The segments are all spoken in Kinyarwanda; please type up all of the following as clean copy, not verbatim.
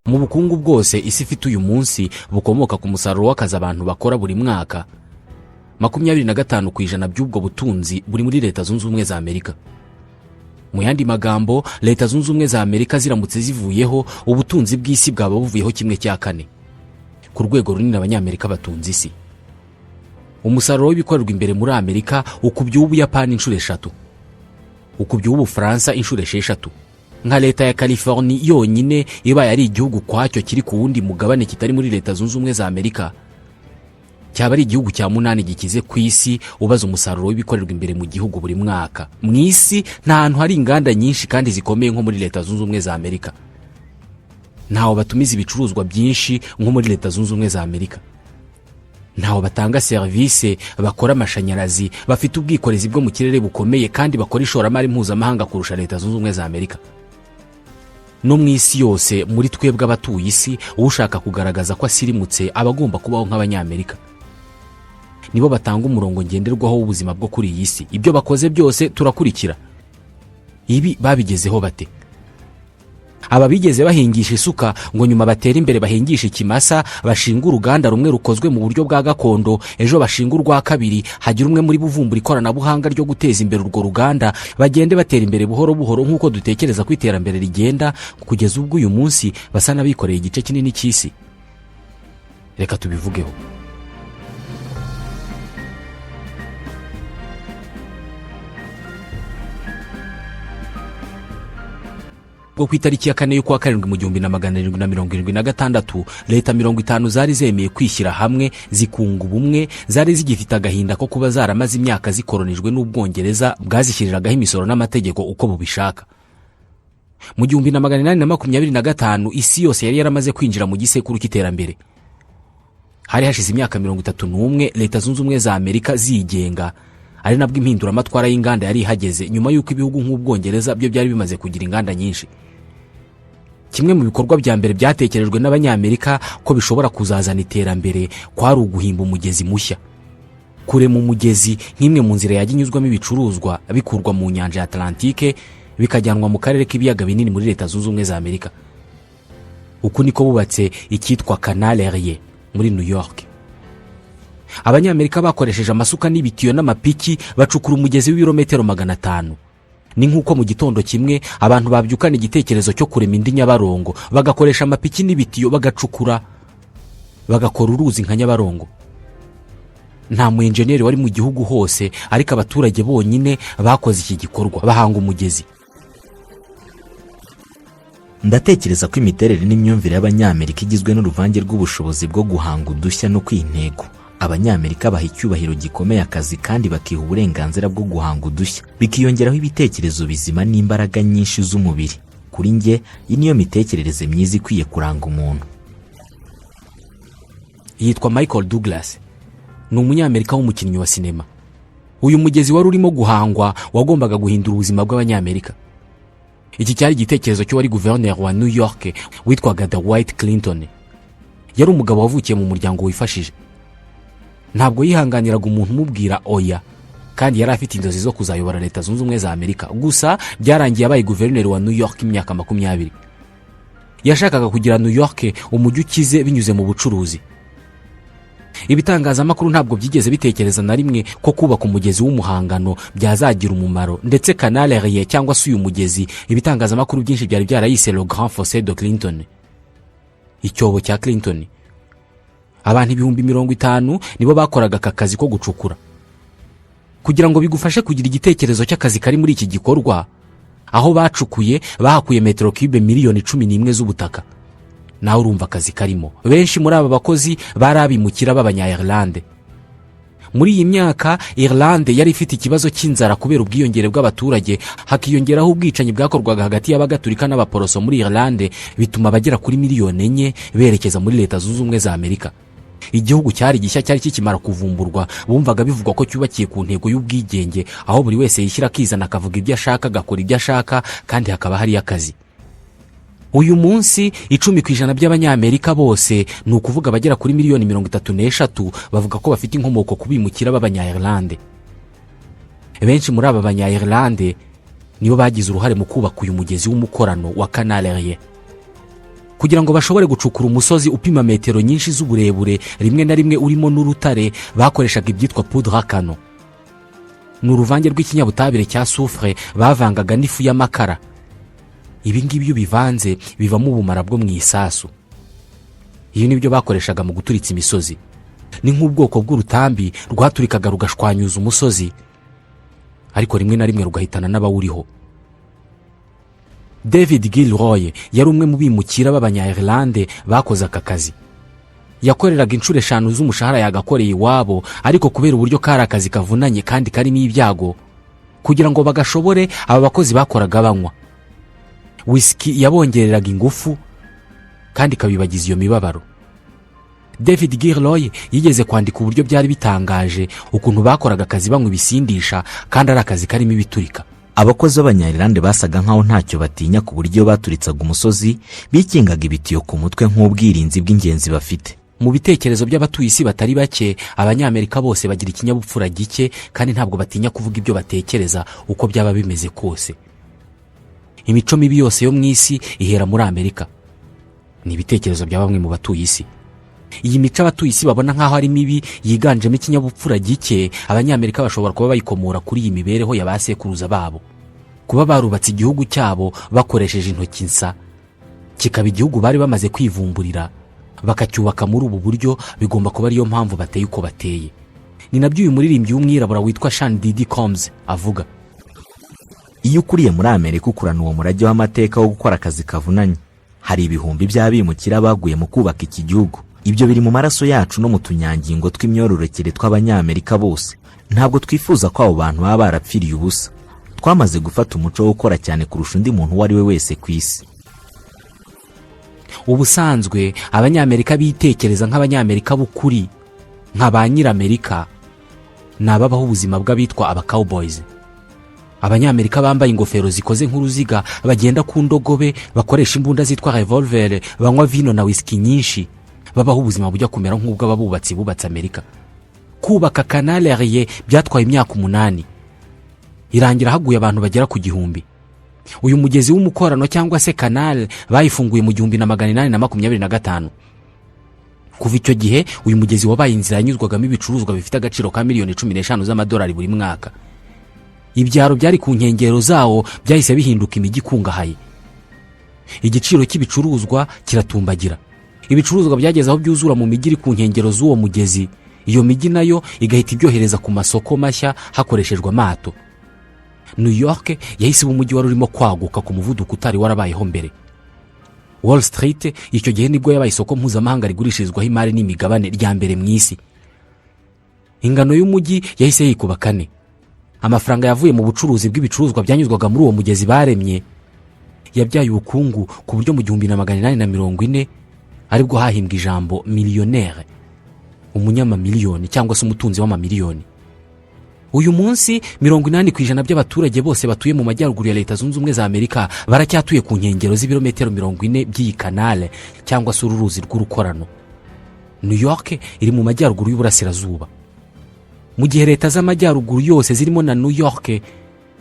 Mu bukungu bwose isi ifite uyu munsi bukomoka ku musaruro w'akazi abantu bakora buri mwaka, 25% by'ubwo butunzi buri muri Leta Zunze Ubumwe za Amerika. Mu yandi magambo, Leta Zunze Ubumwe za Amerika ziramutse zivuyeho, ubutunzi bw'isi bwaba buvuyeho 1/4 ku rwego runini abanyamerika batunze isi. Umusaruro w'ibikorerwa imbere muri Amerika ukubye uw'Ubuyapani inshuro 3, ukubye uw'Ubufaransa inshuro 6. Nka leta ya California yonyine ibaye ari igihugu kwacyo kiri ku wundi mugabane kitari muri Leta Zunze Ubumwe za Amerika, cyaba ari igihugu cya 8 gikize ku isi ubaza umusaruro w'ibikorerwa imbere mu gihugu buri mwaka. Mu isi nta hantu hari inganda nyinshi kandi zikomeye nko muri Leta Zunze Ubumwe za Amerika. Ntaho batumiza ibicuruzwa byinshi nko muri Leta Zunze Ubumwe za Amerika. Ntaho batanga service, bakora amashanyarazi, bafite ubwikorezi bwo mu kirere bukomeye kandi bakora ishoramari mpuzamahanga kurusha Leta Zunze Ubumwe za Amerika. No mu isi yose muri twebwe abatuye isi, ushaka kugaragaza ko asirimutse abagomba kubaho nk'abanyamerika. Nibo batanga umurongo ngenderwaho w'ubuzima bwo kuri iyi si. Ibyo bakoze byose turakurikira. Ibi babigezeho bate? Aba bigeze bahingisha isuka ngo nyuma batera imbere bahingisha ikimasa, bashinga uruganda rumwe rukozwe mu buryo bwa gakondo, ejo bashinga urwa kabiri, hagira umwe muri buvumbura ikoranabuhanga ryo guteza imbere urwo ruganda, bagende batera imbere buhoro buhoro nk'uko dutekereza ko iterambere rigenda, kugeza ubwo uyu munsi basa n'abikoreye igice kinini cy'isi. Reka tubivugeho. Bwo ku itariki ya 4 y'ukwa 7 mu 1776, leta 50 zari zemeye kwishyira hamwe zikunga ubumwe, zari zigifite agahinda ko kuba zaramaze imyaka zikoronijwe n'Ubwongereza bwazishyiriragaho imisoro n'amategeko uko bubishaka. Mu 1825 isi yose yari yaramaze kwinjira mu gisekuru cy'iterambere. Hari hashize imyaka 31 Leta Zunze Ubumwe za Amerika zigenga, ari nabwo impinduramatwara y'inganda yari ihageze nyuma y'uko ibihugu nk'Ubwongereza byo byari bimaze kugira inganda nyinshi. Kimwe mu bikorwa bya mbere byatekerejwe n'abanyamerika ko bishobora kuzazana iterambere kwari uguhimba umugezi mushya. Kurema umugezi nk'imwe mu nzira yaginyuzwamo ibicuruzwa bikurwa mu nyanja ya Atlantique bikajyanwa mu karere k'ibiyaga binini muri Leta Zunze Ubumwe za Amerika. Uku niko bubatse icyitwa Canal Erie muri New York. Abanyamerika bakoresheje amasuka n'ibitiyo n'amapiki bacukura umugezi w'ibirometero 500. Ni nk'uko mu gitondo kimwe abantu babyukana igitekerezo cyo kurema indi Nyabarongo, bagakoresha amapiki n'ibitiyo bagacukura, bagakora uruzi nka Nyabarongo. Nta mu engineer wari mu gihugu hose, ariko abaturage bonyine bakoze iki gikorwa, bahanga umugezi. Ndatekereza ko imiterere n'imyumvire y'Abanyamerika igizwe n'uruvange rw'ubushobozi bwo guhanga udushya no kwintego. Abanyamerika baha icyubahiro gikomeye akazi kandi bakiha uburenganzira bwo guhanga udushya, bikiyongeraho ibitekerezo bizima n'imbaraga nyinshi z'umubiri. Kuri nge, iyi niyo mitekerereze myiza ikwiye kuranga umuntu. Yitwa Michael Douglas, ni umunyamerika w'umukinnyi wa sinema. Uyu mugezi wari urimo guhangwa wagombaga guhindura ubuzima bw'Abanyamerika. Iki cyari igitekerezo cyo wari guverineri wa New York witwaga Dwight Clinton. Yari umugabo wavukiye mu muryango wifashije. Ntabwo yihanganiraga umuntu umubwira oya, kandi yari afite inzozi zo kuzayobora Leta Zunze Ubumwe za Amerika. Gusa byarangiye abaye guverineri wa New York imyaka 20. Yashakaga kugira New York umujyi ukize binyuze mu bucuruzi. Ibitangazamakuru ntabwo byigeze bitekereza na rimwe ko kubaka umugezi w'umuhangano byazagira umumaro, ndetse Canal Erie cyangwa se uyu mugezi ibitangazamakuru byinshi byari byarayise Le Grand Fossé de Clinton, icyobo cya Clinton. Abantu 50,000 nibo bakoraga aka kazi ko gucukura. Kugira ngo bigufashe kugira igitekerezo cy'akazi kari muri iki gikorwa, aho bacukuye bahakuye metero cube miliyoni 11 z'ubutaka. Nawe urumva akazi karimo. Benshi muri aba bakozi barabimukira b'Abanya-Irlande. Muri iyi myaka Irlande yari ifite ikibazo cy'inzara kubera ubwiyongere bw'abaturage, hakiyongeraho ubwicanyi bwakorwaga hagati y'Abagatulika n'Abaporoso muri Irlande, bituma bagera kuri miliyoni 4 berekeza muri Leta Zunze Ubumwe za Amerika. Igihugu cyari gishya cyari kikimara kuvumburwa, bumvaga bivugwa ko cyubakiye ku ntego y'ubwigenge, aho buri wese yishyira akizana akavuga ibyo ashaka, agakora ibyo ashaka, kandi hakaba hari akazi. Uyu munsi 10% by'Abanyamerika bose, ni ukuvuga bagera kuri miliyoni 33, bavuga ko bafite inkomoko kubimukira b'Abanya-Irlande. Benshi muri aba Banya-Irlande nibo bagize uruhare mu kubaka uyu mugezi w'umukorano wa Canal Erie. kugira ngo bashobore gucukura umusozi upima metero nyinshi z'uburebure, rimwe na rimwe urimo n'urutare, bakoreshaga ibyitwa poudre à canon. Ni uruvange rw'ikinyabutabire cya soufre bavangaga n'ifu y'amakara. Ibi ngibi iyo bivanze bivamo ubumara bwo mu isasu. Ibi nibyo bakoreshaga mu guturitsa imisozi. Ni nk'ubwoko bw'urutambi rwaturikaga rugashwanyuza umusozi, ariko rimwe na rimwe rugahitana n'abawuriho. David Gilroy yari umwe mu bimukira b'Abanya-Irlande bakoze aka kazi. Yakoreraga inshuro 5 z'umushahara yagakoreye iwabo, ariko kubera uburyo kari akazi kavunanye kandi karimo ibyago, kugira ngo bagashobore, aba bakozi bakoraga banywa whisky yabongereraga ingufu kandi kabibagiza iyo mibabaro. David Gilroy yigeze kwandika uburyo byari bitangaje ukuntu bakoraga akazi banywa ibisindisha kandi ari akazi karimo ibiturika. Abakozi b'Abanya-Irlande basaga nkaho ntacyo batinya ku buryo baturitsaga umusozi, bikingaga ibitiyo ku mutwe nk'ubwirinzi bw'ingenzi bafite. Mu bitekerezo by'abatuye isi batari bake, Abanyamerika bose bagira ikinyabupfura gike kandi ntabwo batinya kuvuga ibyo batekereza uko byaba bimeze kose. Imico mibi yose yo mu isi ihera muri Amerika. Ni ibitekerezo bya bamwe mu batuye isi. Iyi mico abatuye isi babona nkaho ari mibi, yiganjemo ikinyabupfura gike, Abanyamerika bashobora kuba bayikomora kuri iyi mibereho ya basekuruza babo. Kuba barubatse igihugu cyabo bakoresheje intoki nsa, kikaba igihugu bari bamaze kwivumburira, bakacyubaka muri ubu buryo, bigomba kuba ariyo mpamvu bateye uko bateye. Ni nabyo uyu muririmbyi w'umwirabura witwa Sean Diddy Combs avuga. Iyo ukuriye muri Amerika ukurana uwo murage w'amateka wo gukora akazi kavunanye, hari ibihumbi by'abimukira baguye mu kubaka iki gihugu. Ibyo biri mu maraso yacu no mu tunyangingo tw'imyororokere tw'Abanyamerika bose. Ntabwo twifuza ko abo bantu baba barapfiriye ubusa. Twamaze gufata umuco wo gukora cyane kurusha undi muntu uwo ari we wese ku isi. Ubusanzwe Abanyamerika bitekereza nk'Abanyamerika b'ukuri, nka ba Nyiramerika, nababaho ubuzima bw'abitwa aba cowboys. Abanyamerika bambaye ingofero zikoze nk'uruziga, bagenda ku ndogobe, bakoresha imbunda zitwa revolver, banywa vino na whisky nyinshi, babaho ubuzima bujya kumera nk'ubw'abubatsi bubatse Amerika. Kubaka Canal Erie byatwaye imyaka 8, irangira haguye abantu bagera ku 1000. Uyu mugezi w'umukorano cyangwa se canal bayifunguye mu 1825. Kuva icyo gihe uyu mugezi wabaye inzira yanyuzwagamo ibicuruzwa bifite agaciro ka miliyoni 15 z'amadolari buri mwaka. Ibyaro byari ku nkengero zawo byahise bihinduka imijyi ikungahaye. Igiciro cy'ibicuruzwa kiratumbagira. Ibicuruzwa byageze aho byuzura mu mijyi iri ku nkengero z'uwo mugezi, iyo mijyi nayo igahita ibyohereza ku masoko mashya hakoreshejwe amato. New York yahise umujyi wari urimo kwaguka ku muvuduko utari warabayeho mbere. Wall Street icyo gihe nibwo yabaye isoko mpuzamahanga rigurishirizwaho imari n'imigabane rya mbere mu isi. Ingano y'umujyi yahise yikuba 4. Amafaranga yavuye mu bucuruzi bw'ibicuruzwa byanyuzwaga muri uwo mugezi baremye yabyaye ubukungu ku buryo mu 1840 aribwo hahimbwa ijambo millionnaire, umunyamamiliyoni cyangwa se umutunzi w'amamiliyoni. Uyu munsi 80% by'abaturage bose batuye mu majyaruguru ya Leta Zunze Ubumwe za Amerika baracyatuye ku nkengero z'ibirometero 40 by'iyi canal cyangwa se uruzi rw'urukorano. New York iri mu majyaruguru y'uburasirazuba. Mu gihe leta z'amajyaruguru yose zirimo na New York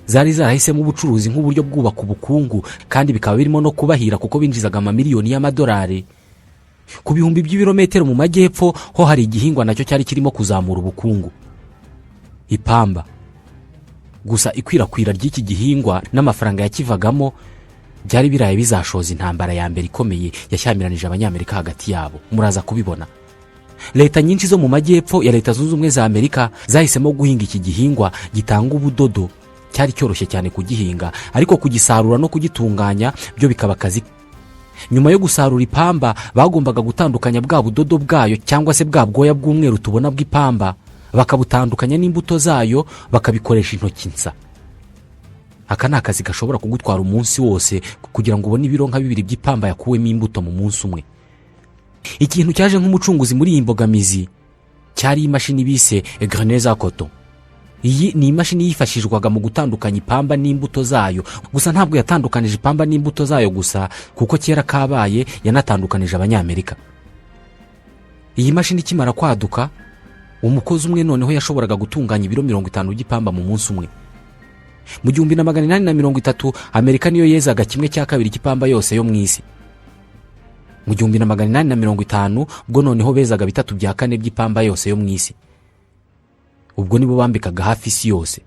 zari zarahisemo ubucuruzi nk'uburyo bwubaka ubukungu kandi bikaba birimo no kubahira kuko binjizaga amamiliyoni y'amadolari. Ku bihumbi by'ibirometero mu majyepfo ho hari igihingwa nacyo cyari kirimo kuzamura ubukungu, ipamba. Gusa ikwirakwira ry'iki gihingwa n'amafaranga yakivagamo byari biraye bizashoza intambara ya mbere ikomeye yashyamiranyije Abanyamerika hagati yabo. Muraza kubibona. Leta nyinshi zo mu majyepfo ya Leta Zunze Ubumwe za Amerika zahisemo guhinga iki gihingwa gitanga ubudodo. Cyari cyoroshye cyane kugihinga, ariko kugisarura no kugitunganya byo bikaba akazi. Nyuma yo gusarura ipamba bagombaga gutandukanya bwa budodo bwayo cyangwa se bwa bwoya bw'umweru tubona bw'ipamba, bakabutandukanya n'imbuto zayo bakabikoresha intoki nsa. Aka ni akazi gashobora kugutwara umunsi wose kugira ngo ubone ibiro nka 2 by'ipamba yakuwemo imbuto mu munsi umwe. Ikintu cyaje nk'umucunguzi muri iyi mbogamizi cyari imashini bise grenaise à coton. Iyi ni imashini yifashishwaga mu gutandukanya ipamba n'imbuto zayo. Gusa ntabwo yatandukanije ipamba n'imbuto zayo gusa, kuko kera kabaye yanatandukanije Abanyamerika. Iyi mashini kimara kwaduka, umukozi umwe noneho yashoboraga gutunganya ibiro 50 by'ipamba mu munsi umwe. Mu 1830 Amerika niyo yezaga 1/2 cy'ipamba yose yo mu isi. mu 1850 bwo noneho bezaga 3/4 by'ipamba yose yo mu isi. Ubwo nibo bambikaga hafi isi yose.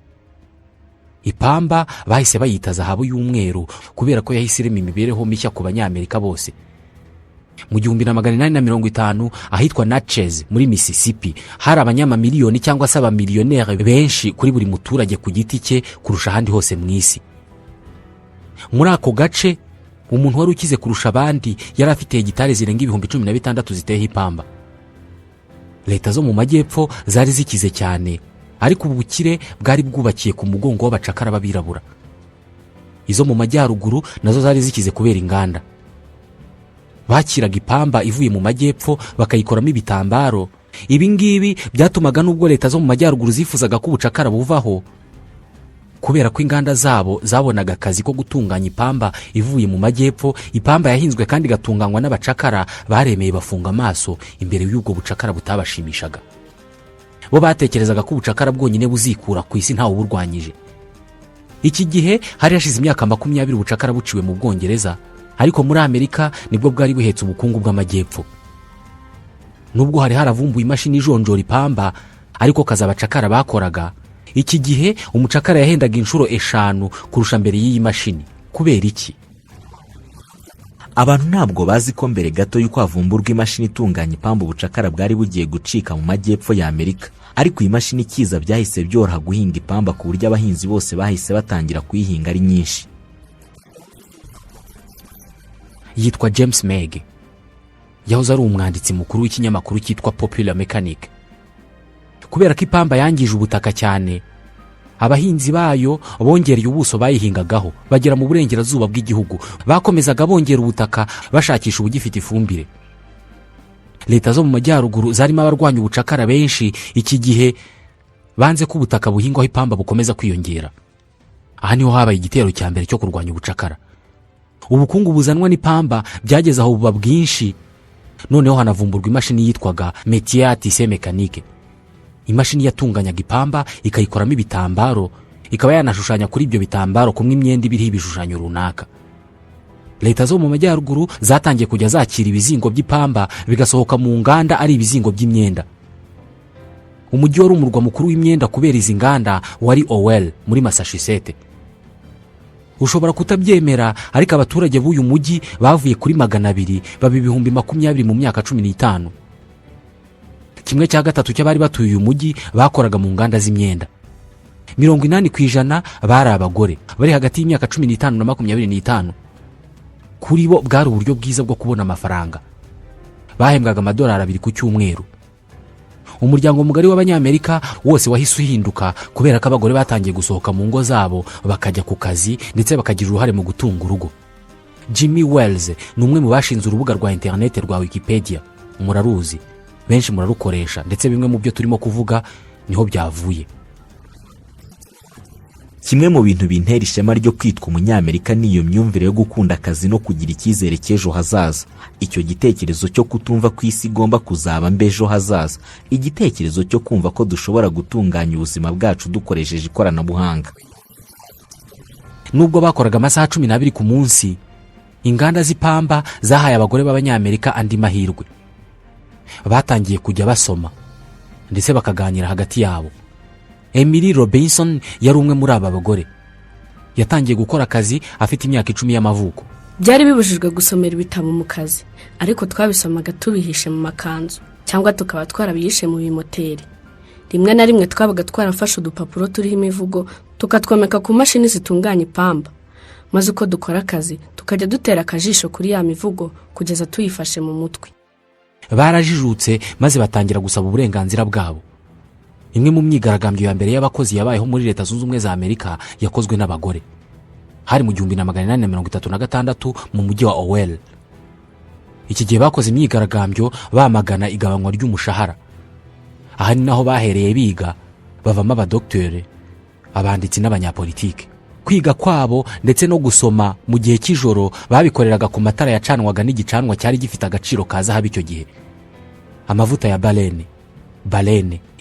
Ipamba bahise bayita zahabu y'umweru kubera ko yahise irema imibereho mishya ku banyamerika bose. Mu 1850 ahitwa Natchez muri Mississippi hari abanyamamiliyoni cyangwa se abamiliyoneri benshi kuri buri muturage ku giti cye kurusha ahandi hose mu isi. Muri ako gace umuntu wari ukize kurusha abandi yari afite hegitari zirenga 16,000 ziteyeho ipamba. Leta zo mu majyepfo zari zikize cyane, ariko ubu bukire bwari bwubakiye ku mugongo w'abacakara b'abirabura. Izo mu majyaruguru nazo zari zikize kubera inganda. Bakiraga ipamba ivuye mu majyepfo bakayikoramo ibitambaro. Ibi ngibi byatumaga nubwo leta zo mu majyaruguru zifuzaga ko ubucakara buvaho, kubera ko inganda zabo zabonaga akazi ko gutunganya ipamba ivuye mu majyepfo, ipamba yahinzwe kandi gatunganywa n'abacakara, baremeye bafunga amaso imbere y'ubwo bucakara butabashimishaga. Bo batekerezaga ko ubucakara bwonyine buzikura ku isi ntawe uburwanyije. Iki gihe hari hashize imyaka 20 ubucakara buciwe mu Bwongereza, ariko muri Amerika nibwo bwari buhetse ubukungu bw'amajyepfo. Nubwo hari haravumbuye imashini ijonjora ipamba, ariko kaza abacakara bakoraga, iki gihe umucakara yahendaga inshuro 5 kurusha mbere y'iyi mashini. Kubera iki? Abantu ntabwo bazi ko mbere gato yuko havumburwa imashini itunganya ipamba ubucakara bwari bugiye gucika mu majyepfo ya Amerika, ariko iyi mashini ikiza byahise byoroha guhinga ipamba ku buryo abahinzi bose bahise batangira kuyihinga ari nyinshi. Yitwa James Meg, yahoze ari umwanditsi mukuru w'ikinyamakuru cyitwa Popular Mechanic. Kubera ko ipamba yangije ubutaka cyane, abahinzi bayo bongereye ubuso bayihingagaho, bagera mu burengerazuba bw'igihugu, bakomezaga bongera ubutaka bashakisha ubugifite ifumbire. Leta zo mu majyaruguru zarimo abarwanya ubucakara benshi iki gihe banze ko ubutaka buhingwaho ipamba bukomeza kwiyongera. Aha niho habaye igitero cya mbere cyo kurwanya ubucakara. Ubukungu buzanwa n'ipamba byageze aho buba bwinshi, noneho hanavumburwa imashini yitwaga métier à tisser mécanique. Imashini yatunganyaga ipamba ikayikoramo ibitambaro, ikaba yanashushanya kuri ibyo bitambaro kumwe imyenda ibiriho ibishushanyo runaka. Leta zo mu majyaruguru zatangiye kujya zakira ibizingo by'ipamba bigasohoka mu nganda ari ibizingo by'imyenda. Umujyi wari umurwa mukuru w'imyenda kubera izi nganda wari Owell muri Massachusetts. Ushobora kutabyemera, ariko abaturage b'uyu mujyi bavuye kuri 200 baba 20,000 mu myaka 15. 1/3 cy'abari batuye uyu mujyi bakoraga mu nganda z'imyenda. 80% bari abagore bari hagati y'imyaka 15 na 25. Kuri bo bwari uburyo bwiza bwo kubona amafaranga. Bahembwaga $2 ku cyumweru. Umuryango mugari w'abanyamerika wose wahise uhinduka kubera ko abagore batangiye gusohoka mu ngo zabo bakajya ku kazi ndetse bakagira uruhare mu gutunga urugo. Jimmy Wales ni umwe mu bashinze urubuga rwa internet rwa Wikipedia. Muraruzi, benshi murarukoresha, ndetse bimwe mu byo turimo kuvuga niho byavuye. Kimwe mu bintu bintera ishema ryo kwitwa umunyamerika ni iyo myumvire yo gukunda akazi no kugira icyizere cy'ejo hazaza. Icyo gitekerezo cyo kutumva ko isi igomba kuzaba mbejo hazaza, igitekerezo cyo kumva ko dushobora gutunganya ubuzima bwacu dukoresheje ikoranabuhanga. Nubwo bakoraga amasaha 12 ku munsi, inganda z'ipamba zahaye abagore b'abanyamerika andi mahirwe. Batangiye kujya basoma ndetse bakaganira hagati yabo. Emily Robinson yari umwe muri aba bagore. Yatangiye gukora akazi afite imyaka 10 y'amavuko. Byari bibujijwe gusomera ibitabo mu kazi, ariko twabisomaga tubihishe mu makanzu cyangwa tukaba twarabihishe mu bimoteri. Rimwe na rimwe twabaga twarafashe udupapuro turiho imivugo tukatwomeka ku mashini zitunganya ipamba, maze uko dukora akazi tukajya dutera akajisho kuri ya mivugo kugeza tuyifashe mu mutwe. Barajijutse maze batangira gusaba uburenganzira bwabo. Imwe mu myigaragambyo ya mbere y'abakozi yabayeho muri Leta Zunze Ubumwe za Amerika yakozwe n'abagore. Hari mu 1836 mu mujyi wa Owell. Iki gihe bakoze imyigaragambyo bamagana igabanywa ry'umushahara. Aha ni naho bahereye biga bavamo abadoktere, abanditsi n'abanyapolitike. Kwiga kwabo ndetse no gusoma mu gihe cy'ijoro babikoreraga ku matara yacanwaga n'igicanwa cyari gifite agaciro ka zahabu icyo gihe. Amavuta ya balene,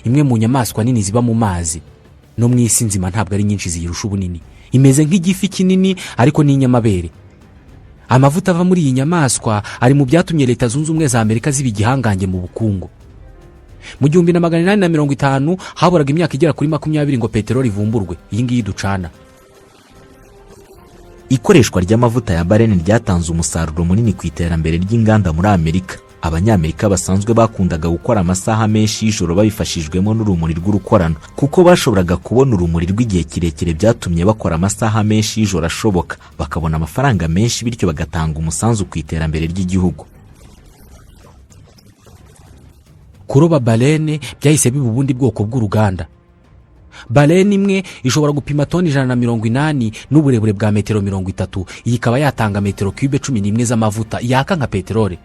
imwe mu nyamaswa nini ziba mu mazi no mu isi nzima, ntabwo ari nyinshi ziyirusha ubunini. Imeze nk'igifi kinini ariko ni inyamabere. amavuta ava muri iyi nyamaswa ari mu byatumye leta zunze ubumwe za Amerika ziba igihangange mu bukungu. Mu 1850 haburaga imyaka igera kuri 20 ngo peteroli ivumburwe, iyi ngiyi ducana. Ikoreshwa ry'amavuta ya barene ryatanze umusaruro munini ku iterambere ry'inganda muri Amerika. Abanyamerika basanzwe bakundaga gukora amasaha menshi y'ijoro babifashijwemo n'urumuri rw'urukorano, kuko bashoboraga kubona urumuri rw'igihe kirekire byatumye bakora amasaha menshi y'ijoro ashoboka, bakabona amafaranga menshi bityo bagatanga umusanzu ku iterambere ry'igihugu. Kuroba balene byahise biba ubundi bwoko bw'uruganda. Balene imwe ishobora gupima toni 180 n'uburebure bwa metero 30, iyi ikaba yatanga metero cube 11 z'amavuta yaka nka peteroli.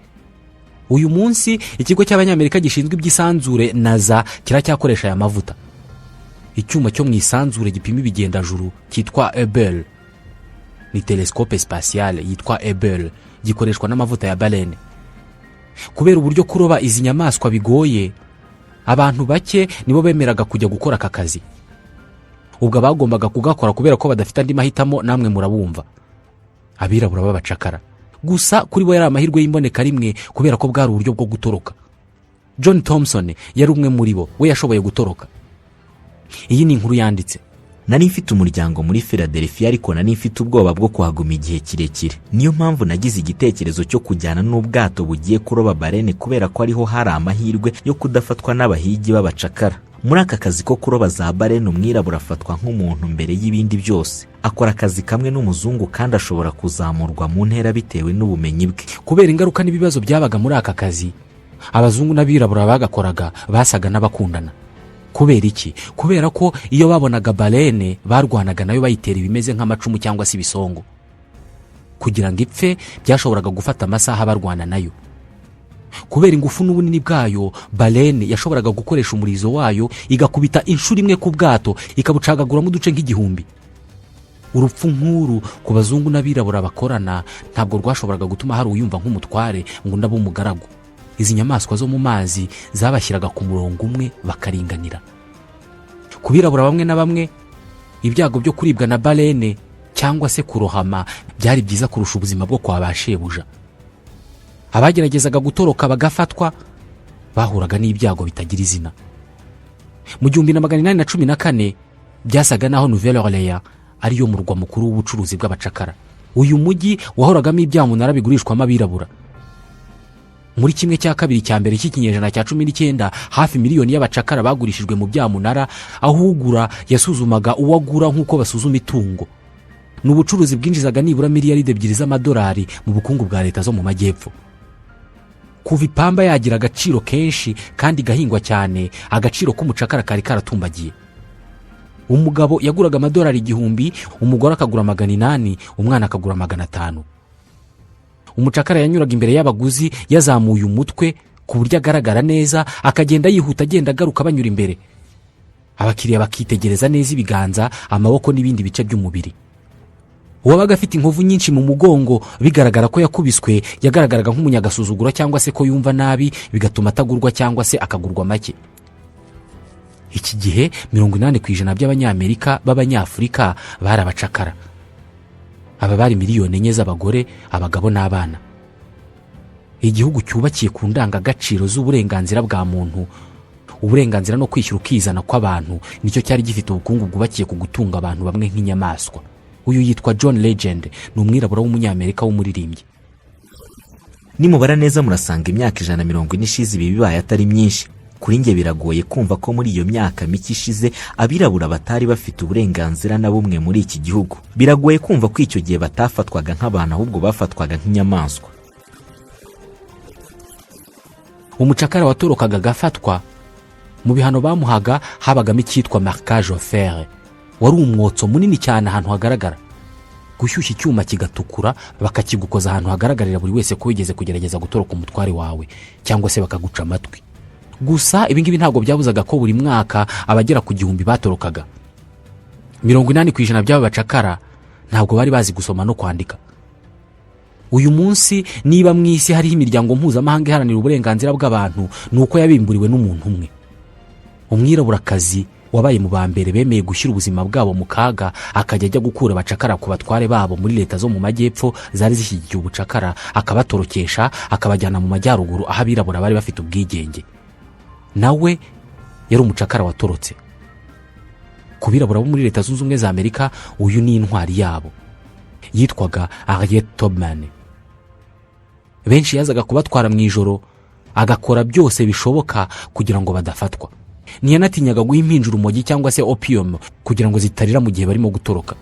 Uyu munsi ikigo cy'abanyamerika gishinzwe iby'isanzure NASA kiracyakoresha aya mavuta. Icyuma cyo mu isanzure gipima ibigendajuru cyitwa Hubble, ni telescope spatiale yitwa Hubble, gikoreshwa n'amavuta ya balene. Kubera uburyo kuroba izi nyamaswa bigoye, abantu bake nibo bemeraga kujya gukora aka kazi. Ubwo bagombaga kugakora kubera ko badafite andi mahitamo, namwe murabumva. Abirabura b'abacakara. Gusa kuri bo yari amahirwe y'imboneka rimwe kubera ko bwari uburyo bwo gutoroka. John Thompson yari umwe muri bo, we yashoboye gutoroka. Iyi ni inkuru yanditse. Nari mfite umuryango muri Philadelphia ariko nari mfite ubwoba bwo kuhaguma igihe kirekire. Niyo mpamvu nagize igitekerezo cyo kujyana n'ubwato bugiye kuroba barene kubera ko ariho hari amahirwe yo kudafatwa n'abahigi b'abacakara. Muri aka kazi ko kuroba za barene umwirabura afatwa nk'umuntu mbere y'ibindi byose. Akora akazi kamwe n'umuzungu kandi ashobora kuzamurwa mu ntera bitewe n'ubumenyi bwe. Kubera ingaruka n'ibibazo byabaga muri aka kazi, abazungu n'abirabura bagakoraga basaga n'abakundana. Kubera iki? Kubera ko iyo babonaga balene barwanaga nayo bayitera ibimeze nk'amacumu cyangwa se ibisongo. Kugira ngo ipfe byashoboraga gufata amasaha barwana nayo. Kubera ingufu n'ubunini bwayo, balene yashoboraga gukoresha umurizo wayo igakubita inshuro imwe ku bwato ikabucagaguramo uduce nk'igihumbi. Urupfu nkuru ku bazungu n'abirabura bakorana ntabwo rwashoboraga gutuma hari uyumva nk'umutware ngo ndabo umugaragu. Izi nyamaswa zo mu mazi zabashyiraga ku murongo umwe bakaringanira. Kubirabura bamwe na bamwe, ibyago byo kuribwa na balene cyangwa se kurohama byari byiza kurusha ubuzima bwo kwa bashebuja. Abageragezaga gutoroka bagafatwa bahuraga n'ibyago bitagira izina. Mu 1814 byasaga naho Nouvelle Orléans ariyo murwa mukuru w'ubucuruzi bw'abacakara. Uyu mujyi wahoragamo ibyamunara bigurishwamo abirabura. Muri kimwe cya kabiri cya mbere cy'ikinyejana cya 19 hafi miliyoni y'abacakara bagurishijwe mu byamunara, aho ugura yasuzumaga uwagura nk'uko basuzuma itungo. N'ubucuruzi bwinjizaga nibura miliyaride 2 z'amadolari mu bukungu bwa leta zo mu majyepfo. Kuva ipamba yagira agaciro kenshi kandi gahingwa cyane, agaciro k'umucakara kari karatumbagiye. Umugabo yaguraga amadolari 1,000, umugore akagura 800, umwana akagura 500. Umucakara yanyuraga imbere y'abaguzi yazamuye umutwe ku buryo agaragara neza, akagenda yihuta agenda agaruka banyura imbere. Abakiriya bakitegereza neza ibiganza, amaboko n'ibindi bice by'umubiri. Uwabaga afite inkovu nyinshi mu mugongo bigaragara ko yakubiswe, yagaragaraga nk'umunyagasuzuguro cyangwa se ko yumva nabi, bigatuma atagurwa cyangwa se akagurwa make. Iki gihe 80% by'abanyamerika b'abanyafurika bari abacakara. Aba bari miliyoni 4 z'abagore, abagabo n'abana. Igihugu cyubakiye ku ndangagaciro z'uburenganzira bwa muntu, uburenganzira no kwishyura ukizana kw'abantu, nicyo cyari gifite ubukungu bwubakiye ku gutunga abantu bamwe nk'inyamaswa. Uyu yitwa John Legend, ni umwirabura w'umunyamerika w'umuririmbyi. Nimubara neza murasanga imyaka 140 ishize ibi bibaye atari myinshi. Kuri nge biragoye kumva ko muri iyo myaka mike ishize abirabura batari bafite uburenganzira na bumwe muri iki gihugu. Biragoye kumva ko icyo gihe batafatwaga nk'abantu ahubwo bafatwaga nk'inyamaswa. Umucakara watorokaga agafatwa, mu bihano bamuhaga habagamo icyitwa marquage au fer. Wari umwotso munini cyane ahantu hagaragara. Gushyushya icyuma kigatukura bakakigukoza ahantu hagaragarira buri wese ko wigeze kugerageza gutoroka umutware wawe, cyangwa se bakaguca amatwi. Gusa ibingibi ntabwo byabuzaga ko buri mwaka abagera ku 1,000 batorokaga. 80% by'aba bacakara ntabwo bari bazi gusoma no kwandika. Uyu munsi niba mu isi hariho imiryango mpuzamahanga iharanira uburenganzira bw'abantu, nuko yabimburiwe n'umuntu umwe. Umwiraburakazi wabaye mu ba mbere bemeye gushyira ubuzima bwabo mu kaga akajya ajya gukura abacakara ku batware babo muri leta zo mu majyepfo zari zishyigikiye ubucakara, akabatorokesha akabajyana mu majyaruguru aho abirabura bari bafite ubwigenge. nawe yari umucakara watorotse. Ku birabura bo muri Leta Zunze Ubumwe za Amerika, uyu ni intwari yabo, yitwaga Harriet Tubman. Benshi yazaga kubatwara mu ijoro, agakora byose bishoboka kugira ngo badafatwa. Ntiyanatinyaga guha impinja urumogi cyangwa se opium kugira ngo zitarira mu gihe barimo gutoroka.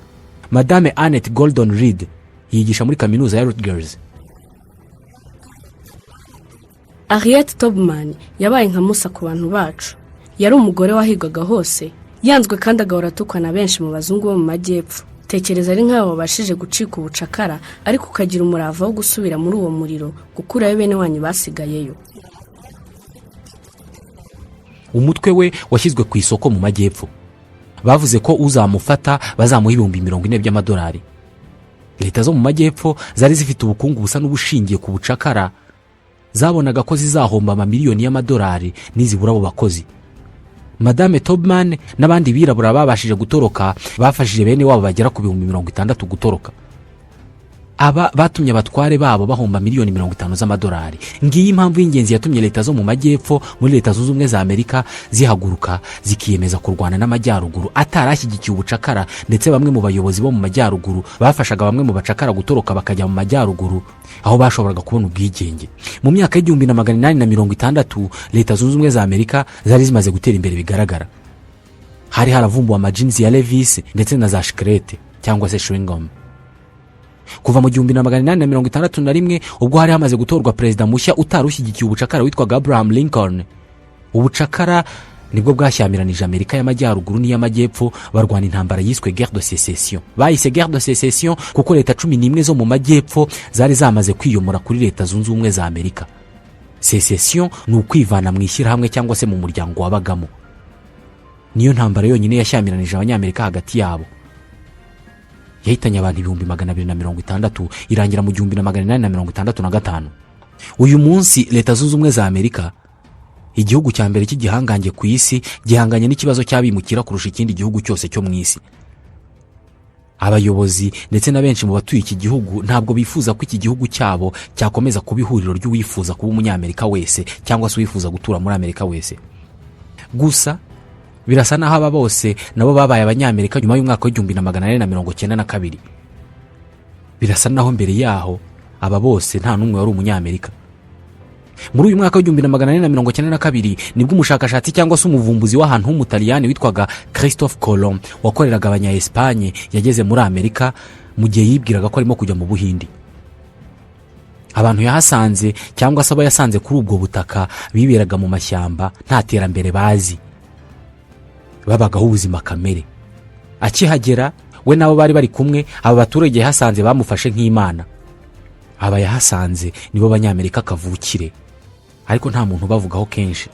Madame Annette Gordon Reed yigisha muri kaminuza ya Rutgers. Harriet Tubman yabaye nka Musa ku bantu bacu. Yari umugore wahigaga hose, yanzwe kandi agahora atukana benshi mu bazungu bo mu majyepfo. Tekereza ari nk'abo babashije gucika ubucakara, ariko ukagira umurava wo gusubira muri uwo muriro, gukurayo bene wanyu basigayeyo. Umutwe we washyizwe ku isoko mu majyepfo. Bavuze ko uzamufata bazamuha $40,000 by'amadolari. Leta zo mu majyepfo zari zifite ubukungu busa n'ubushingiye ku bucakara, zabonaga ko zizahomba $1,000,000 y'amadolari nizibura abo bakozi. Madame Tubman n'abandi birabura babashije gutoroka bafashije bene wabo bagera ku 60,000 gutoroka. Aba batumye abatware babo bahomba $50,000 z'amadolari. Ngiyi impamvu y'ingenzi yatumye leta zo mu majyepfo muri Leta Zunze Ubumwe za Amerika zihaguruka zikiyemeza kurwana n'amajyaruguru atarashyigikiye ubucakara, ndetse bamwe mu bayobozi bo mu majyaruguru bafashaga bamwe mu bacakara gutoroka bakajya mu majyaruguru aho bashoboraga kubona ubwigenge. Mu myaka y'1860 Leta Zunze Ubumwe za Amerika zari zimaze gutera imbere bigaragara. Hari haravumbuwe amajinsi ya Levi's ndetse na za shikarete cyangwa se chewing gum. Kuva mu 1861 ubwo hari hamaze gutorwa perezida mushya utarushyigikiye ubucakara witwaga Abraham Lincoln, ubucakara nibwo bwashyamiranyije Amerika y'amajyaruguru n'iy'amajyepfo barwana intambara yiswe Guerre de Sécession. Bayise Guerre de Sécession kuko leta 11 zo mu majyepfo zari zamaze kwiyomora kuri Leta Zunze Ubumwe za Amerika. Sécession ni ukwivana mu ishyirahamwe cyangwa se mu muryango wabagamo. Niyo ntambara yonyine yashyamiranyije abanyamerika hagati yabo. Yahitanye abantu 260 irangira mu 1865. Uyu munsi Leta Zunze Ubumwe za Amerika, igihugu cya mbere cy'igihangange ku isi, gihanganye n'ikibazo cy'abimukira kurusha ikindi gihugu cyose cyo mu isi. Abayobozi ndetse na benshi mu batuye iki gihugu ntabwo bifuza ko iki gihugu cyabo cyakomeza kuba ihuriro ry'uwifuza kuba umunyamerika wese cyangwa se uwifuza gutura muri Amerika wese. Gusa birasa naho aba bose nabo babaye abanyamerika nyuma y'umwaka w'1892. Birasa naho mbere yaho aba bose nta numwe wari umunyamerika. Muri uyu mwaka w'1892 nibwo umushakashatsi cyangwa se umuvumbuzi w'ahantu h'umutaliyani witwaga Christophe Colomb wakoreraga abanya-Espagne yageze muri Amerika mu gihe yibwiraga ko arimo kujya mu Buhindi. Abantu yahasanze cyangwa se abo yasanze kuri ubwo butaka biberaga mu mashyamba, nta terambere bazi, babagaho ubuzima kamere. Akihagera we nabo bari bari kumwe, aba baturage yahasanze bamufashe nk'Imana. Aba yahasanze nibo banyamerika kavukire, ariko nta muntu bavugaho kenshi,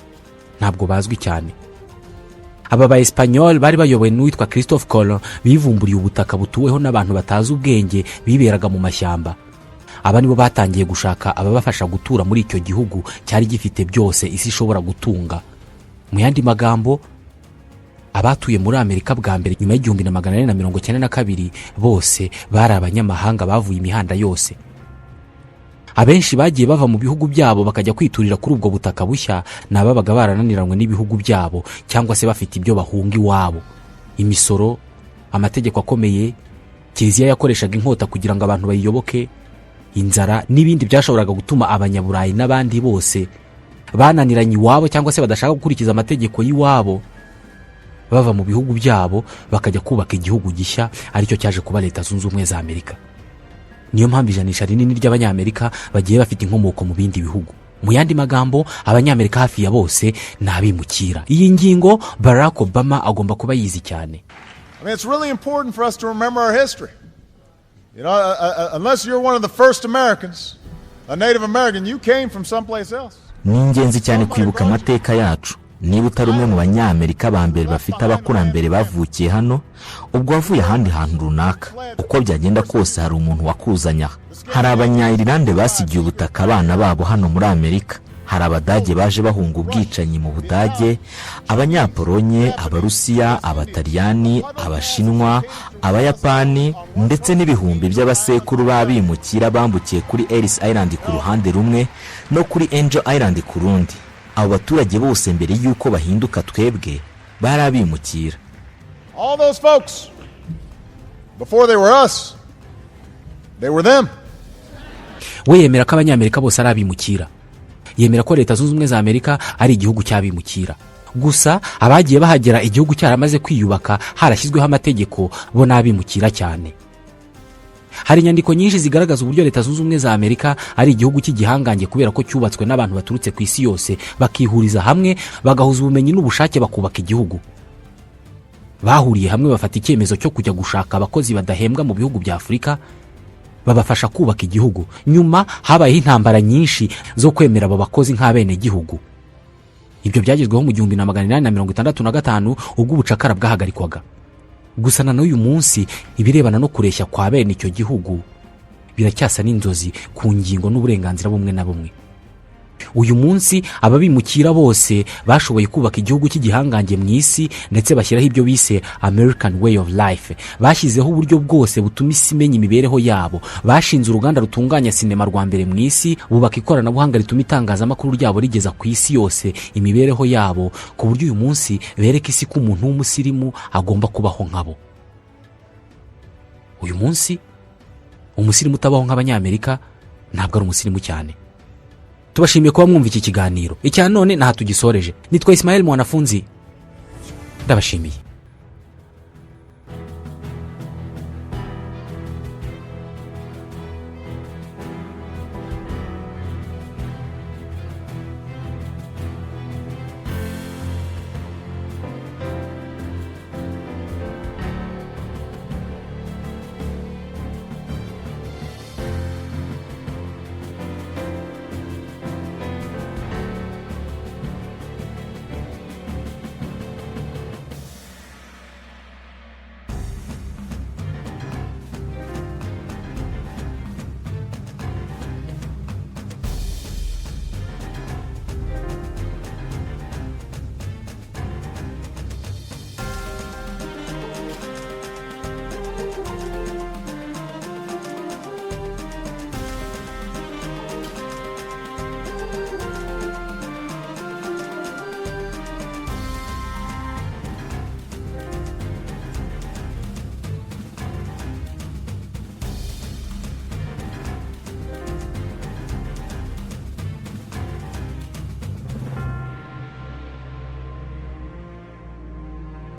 ntabwo bazwi cyane. Aba ba Espanyol bari bayobowe n'uwitwa Christophe Colomb bivumburiye ubutaka butuweho n'abantu batazi ubwenge biberaga mu mashyamba. Aba nibo batangiye gushaka ababafasha gutura muri icyo gihugu cyari gifite byose isi ishobora gutunga. Mu yandi magambo, abatuye muri Amerika bwa mbere nyuma y'1892 bose bari abanyamahanga bavuye imihanda yose. Abenshi bagiye bava mu bihugu byabo bakajya kwiturira kuri ubwo butaka bushya, nababaga barananiranywe n'ibihugu byabo cyangwa se bafite ibyo bahunga iwabo. Imisoro, amategeko akomeye, Kiliziya yakoreshaga inkota kugira ngo abantu bayiyoboke, inzara n'ibindi byashoboraga gutuma abanyaburayi n'abandi bose bananiranye iwabo cyangwa se badashaka gukurikiza amategeko y'iwabo bava mu bihugu byabo bakajya kubaka igihugu gishya, aricyo cyaje kuba Leta Zunze Ubumwe za Amerika. Niyo mpamvu ijanisha rinini ry'abanyamerika bagiye bafite inkomoko mu bindi bihugu. Mu yandi magambo, abanyamerika hafi ya bose nabimukira. Iyi ngingo Barack Obama agomba kuba yizi cyane. I mean, it's really important for us to remember our history. You know, unless you're one of the first Americans, a Native American, you came from someplace else. Ni ingenzi cyane kwibuka amateka yacu. Niba utari umwe mu banyamerika ba mbere bafite abakurambere bavukiye hano, ubwo wavuye ahandi hantu runaka, uko byagenda kose hari umuntu wakuzanya. Hari abanya-Irlande basigiye ubutaka abana babo hano muri Amerika. hari abadage baje bahunga ubwicanyi mu Budage, abanyapolonye, abarusiya, abataliyani, abashinwa, abayapani ndetse n'ibihumbi by'abasekuru b'abimukira bambukiye kuri Ellis Island ku ruhande rumwe no kuri Angel Island ku rundi. Abo baturage bose mbere y'uko bahinduka twebwe bari abimukira. All those folks, before they were us, they were them. We yemera ko abanyamerika bose ari abimukira. Yemera ko Leta Zunze Ubumwe za Amerika ari igihugu cy'abimukira. Gusa abagiye bahagera igihugu cyaramaze kwiyubaka, harashyizweho amategeko bo n'abimukira cyane. Hari inyandiko nyinshi zigaragaza uburyo Leta Zunze Ubumwe za Amerika ari igihugu cy'igihangange kubera ko cyubatswe n'abantu baturutse ku isi yose, bakihuriza hamwe, bagahuza ubumenyi n'ubushake bakubaka igihugu. Bahuriye hamwe bafata icyemezo cyo kujya gushaka abakozi badahembwa mu bihugu bya Afurika, babafasha kubaka igihugu. Nyuma habayeho intambara nyinshi zo kwemera abo bakozi nk'abene gihugu. Ibyo byagezweho mu 1865 ubwo ubucakara bwahagarikwaga. Gusa na n'uyu munsi ibirebana no kureshya kwa bene icyo gihugu biracyasa n'inzozi ku ngingo n'uburenganzira bumwe na bumwe. Uyu munsi ababimukira bose bashoboye kubaka igihugu cy'igihangange mu isi, ndetse bashyiraho ibyo bise American Way of Life. Bashyizeho uburyo bwose butuma isi imenya imibereho yabo. Bashinze uruganda rutunganya sinema rwa mbere mu isi, bubaka ikoranabuhanga rituma itangazamakuru ryabo rigeza ku isi yose imibereho yabo, ku buryo uyu munsi bereka isi ko umuntu w'umusirimu agomba kubaho nkabo. Uyu munsi umusirimu utabaho nk'abanyamerika ntabwo ari umusirimu cyane. Tubashimiye kuba mwumva iki kiganiro. Icya none naha tugisoreje. Nitwa Ismael Mwanafunzi. Ndabashimiye.